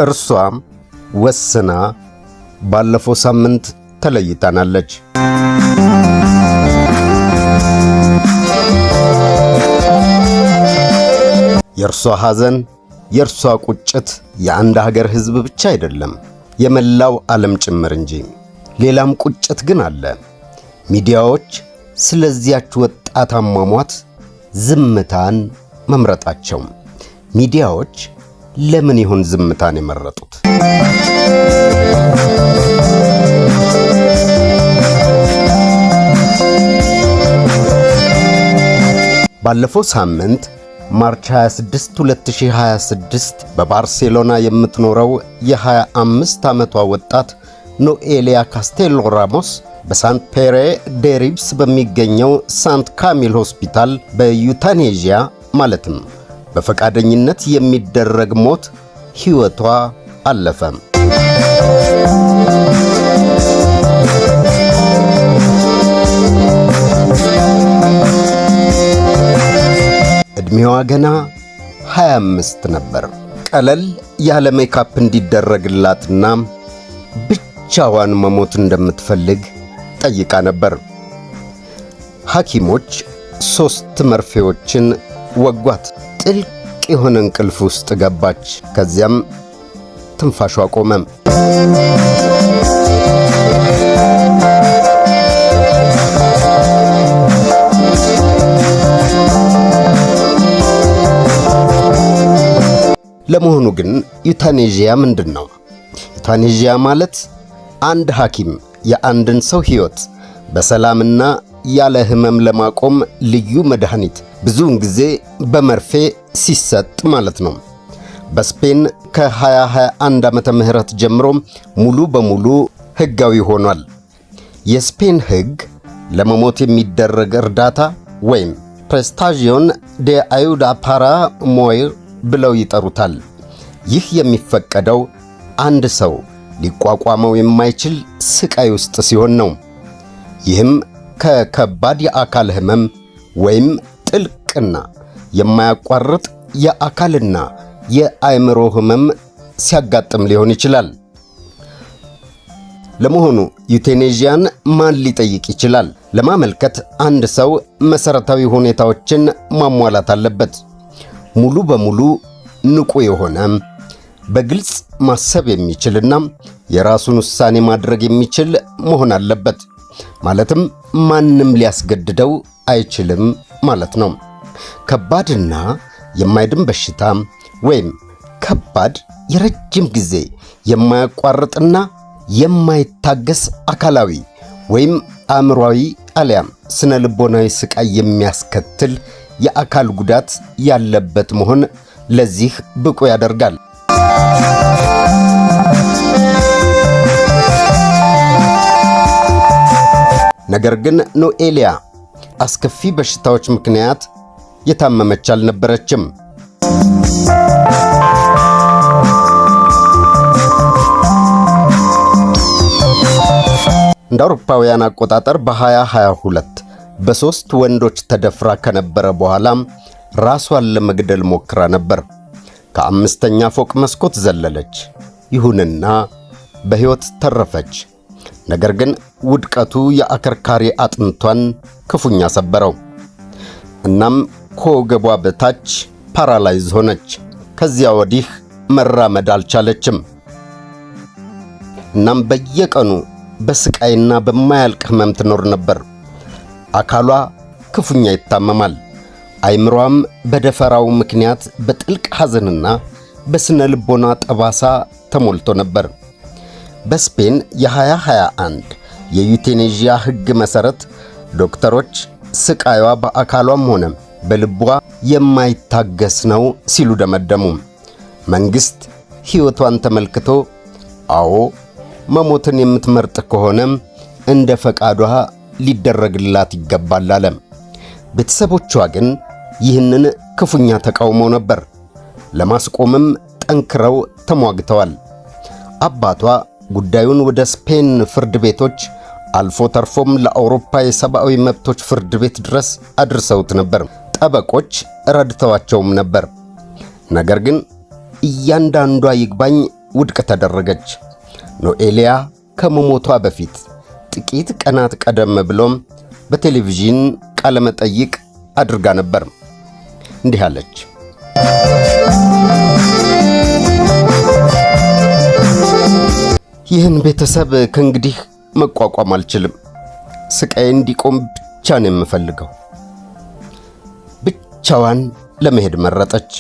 እርሷም ወስና ባለፈው ሳምንት ተለይታናለች። የእርሷ ሐዘን፣ የእርሷ ቁጭት የአንድ ሀገር ሕዝብ ብቻ አይደለም፣ የመላው ዓለም ጭምር እንጂ። ሌላም ቁጭት ግን አለ። ሚዲያዎች ስለዚያች ወጣት አሟሟት ዝምታን መምረጣቸው። ሚዲያዎች ለምን ይሆን ዝምታን የመረጡት? ባለፈው ሳምንት ማርች 26 2026 በባርሴሎና የምትኖረው የ25 ዓመቷ ወጣት ኖኤሊያ ካስቴሎ ራሞስ በሳንት ፔሬ ዴ ሪብስ በሚገኘው ሳንት ካሚል ሆስፒታል በዩታኔዥያ ማለትም በፈቃደኝነት የሚደረግ ሞት ሕይወቷ አለፈ። ዕድሜዋ ገና 25 ነበር። ቀለል ያለ ሜካፕ እንዲደረግላትና ብቻዋን መሞት እንደምትፈልግ ጠይቃ ነበር። ሐኪሞች 3 መርፌዎችን ወጓት። ጥልቅ የሆነ እንቅልፍ ውስጥ ገባች። ከዚያም ትንፋሿ ቆመ። ለመሆኑ ግን ዩታኔዥያ ምንድን ነው? ዩታኔዥያ ማለት አንድ ሐኪም የአንድን ሰው ሕይወት በሰላምና ያለ ሕመም ለማቆም ልዩ መድኃኒት ብዙውን ጊዜ በመርፌ ሲሰጥ ማለት ነው። በስፔን ከ2021 ዓመተ ምህረት ጀምሮ ሙሉ በሙሉ ሕጋዊ ሆኗል። የስፔን ሕግ ለመሞት የሚደረግ እርዳታ ወይም ፕሬስታዥዮን ዴ አዩዳ ፓራ ሞይር ብለው ይጠሩታል። ይህ የሚፈቀደው አንድ ሰው ሊቋቋመው የማይችል ስቃይ ውስጥ ሲሆን ነው። ይህም ከከባድ የአካል ሕመም ወይም ጥልቅና የማያቋርጥ የአካልና የአእምሮ ሕመም ሲያጋጥም ሊሆን ይችላል። ለመሆኑ ዩቴኔዥያን ማን ሊጠይቅ ይችላል? ለማመልከት አንድ ሰው መሠረታዊ ሁኔታዎችን ማሟላት አለበት። ሙሉ በሙሉ ንቁ የሆነ በግልጽ ማሰብ የሚችልና የራሱን ውሳኔ ማድረግ የሚችል መሆን አለበት። ማለትም ማንም ሊያስገድደው አይችልም ማለት ነው። ከባድና የማይድን በሽታ ወይም ከባድ የረጅም ጊዜ የማያቋርጥና የማይታገስ አካላዊ ወይም አእምሯዊ አሊያም ስነ ልቦናዊ ስቃይ የሚያስከትል የአካል ጉዳት ያለበት መሆን ለዚህ ብቁ ያደርጋል። ነገር ግን ኖኤሊያ አስከፊ በሽታዎች ምክንያት የታመመች አልነበረችም። እንደ አውሮፓውያን አቆጣጠር በ2022 በ3 ወንዶች ተደፍራ ከነበረ በኋላም ራሷን ለመግደል ሞክራ ነበር። ከ5ኛ ፎቅ መስኮት ዘለለች። ይሁንና በሕይወት ተረፈች። ነገር ግን ውድቀቱ የአከርካሪ አጥንቷን ክፉኛ ሰበረው። እናም ከወገቧ በታች ፓራላይዝ ሆነች። ከዚያ ወዲህ መራመድ አልቻለችም። እናም በየቀኑ በስቃይና በማያልቅ ሕመም ትኖር ነበር። አካሏ ክፉኛ ይታመማል። አይምሯም በደፈራው ምክንያት በጥልቅ ሐዘንና በስነ ልቦና ጠባሳ ተሞልቶ ነበር። በስፔን የ2021 የዩቴኔዥያ ሕግ መሠረት ዶክተሮች ስቃይዋ በአካሏም ሆነ በልቧ የማይታገስ ነው ሲሉ ደመደሙ። መንግሥት ሕይወቷን ተመልክቶ አዎ መሞትን የምትመርጥ ከሆነ እንደ ፈቃዷ ሊደረግላት ይገባል አለ። ቤተሰቦቿ ግን ይህንን ክፉኛ ተቃውመው ነበር። ለማስቆምም ጠንክረው ተሟግተዋል። አባቷ ጉዳዩን ወደ ስፔን ፍርድ ቤቶች አልፎ ተርፎም ለአውሮፓ የሰብአዊ መብቶች ፍርድ ቤት ድረስ አድርሰውት ነበር። ጠበቆች ረድተዋቸውም ነበር። ነገር ግን እያንዳንዷ ይግባኝ ውድቅ ተደረገች። ኖኤልያ ከመሞቷ በፊት ጥቂት ቀናት ቀደም ብሎም በቴሌቪዥን ቃለ መጠይቅ አድርጋ ነበር። እንዲህ አለች። ይህን ቤተሰብ ከእንግዲህ መቋቋም አልችልም። ስቃይ እንዲቆም ብቻ ነው የምፈልገው። ብቻዋን ለመሄድ መረጠች።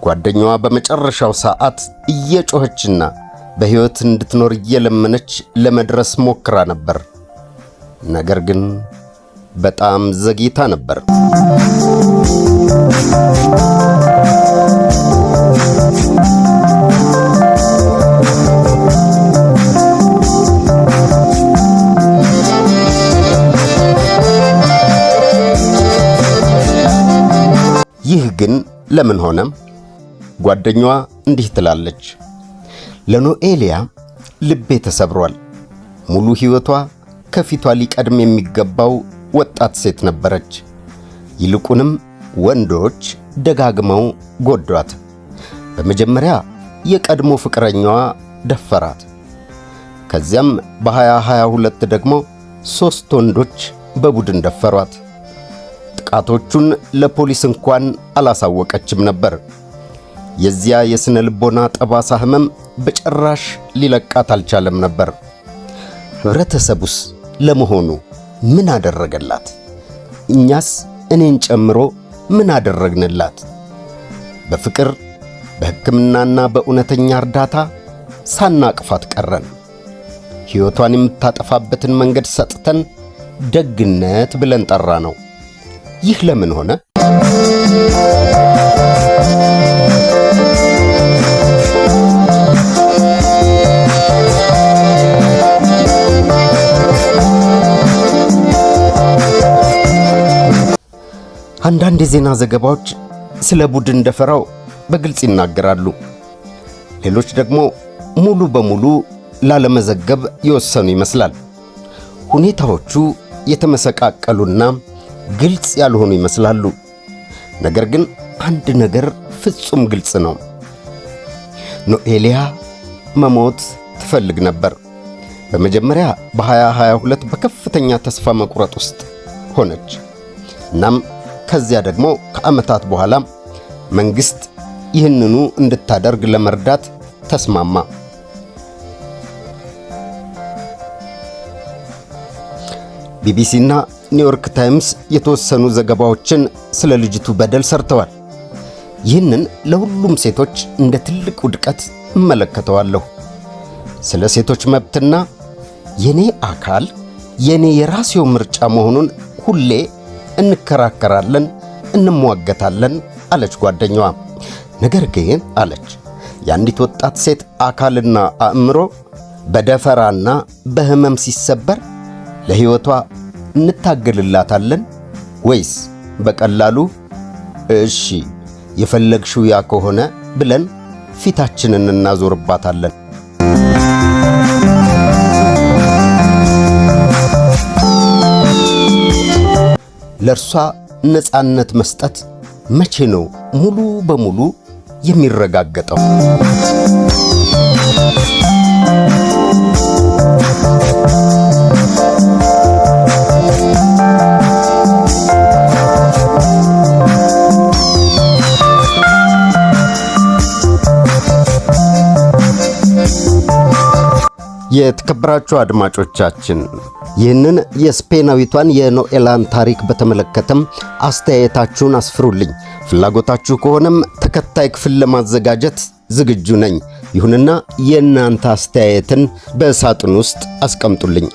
ጓደኛዋ በመጨረሻው ሰዓት እየጮኸችና በሕይወት እንድትኖር እየለመነች ለመድረስ ሞክራ ነበር። ነገር ግን በጣም ዘግይታ ነበር። ይህ ግን ለምን ሆነ? ጓደኛዋ እንዲህ ትላለች። ለኖኤልያ ልቤ ተሰብሯል። ሙሉ ሕይወቷ ከፊቷ ሊቀድም የሚገባው ወጣት ሴት ነበረች። ይልቁንም ወንዶች ደጋግመው ጎዷት። በመጀመሪያ የቀድሞ ፍቅረኛዋ ደፈራት። ከዚያም በ2022 ደግሞ 3 ወንዶች በቡድን ደፈሯት። ጥቃቶቹን ለፖሊስ እንኳን አላሳወቀችም ነበር። የዚያ የስነ ልቦና ጠባሳ ህመም በጭራሽ ሊለቃት አልቻለም ነበር። ህብረተሰቡስ ለመሆኑ ምን አደረገላት? እኛስ እኔን ጨምሮ ምን አደረግንላት? በፍቅር በሕክምናና በእውነተኛ እርዳታ ሳናቅፋት ቀረን። ሕይወቷን የምታጠፋበትን መንገድ ሰጥተን ደግነት ብለን ጠራ ነው። ይህ ለምን ሆነ? አንዳንድ የዜና ዘገባዎች ስለ ቡድን ደፈራው በግልጽ ይናገራሉ። ሌሎች ደግሞ ሙሉ በሙሉ ላለመዘገብ የወሰኑ ይመስላል። ሁኔታዎቹ የተመሰቃቀሉና ግልጽ ያልሆኑ ይመስላሉ። ነገር ግን አንድ ነገር ፍጹም ግልጽ ነው። ኖኤልያ መሞት ትፈልግ ነበር። በመጀመሪያ በ2022 በከፍተኛ ተስፋ መቁረጥ ውስጥ ሆነች። እናም ከዚያ ደግሞ ከዓመታት በኋላ መንግሥት ይህንኑ እንድታደርግ ለመርዳት ተስማማ። ቢቢሲና ኒውዮርክ ታይምስ የተወሰኑ ዘገባዎችን ስለ ልጅቱ በደል ሰርተዋል። ይህንን ለሁሉም ሴቶች እንደ ትልቅ ውድቀት እመለከተዋለሁ። ስለ ሴቶች መብትና የኔ አካል የኔ የራሴው ምርጫ መሆኑን ሁሌ እንከራከራለን፣ እንሟገታለን አለች ጓደኛዋ። ነገር ግን አለች የአንዲት ወጣት ሴት አካልና አእምሮ በደፈራና በህመም ሲሰበር ለሕይወቷ እንታገልላታለን ወይስ በቀላሉ እሺ የፈለግሽው ያ ከሆነ ብለን ፊታችንን እናዞርባታለን? ለእርሷ ነፃነት መስጠት መቼ ነው ሙሉ በሙሉ የሚረጋገጠው? የተከበራችሁ አድማጮቻችን ይህንን የስፔናዊቷን የኖኤላን ታሪክ በተመለከተም አስተያየታችሁን አስፍሩልኝ። ፍላጎታችሁ ከሆነም ተከታይ ክፍል ለማዘጋጀት ዝግጁ ነኝ። ይሁንና የእናንተ አስተያየትን በሳጥን ውስጥ አስቀምጡልኝ።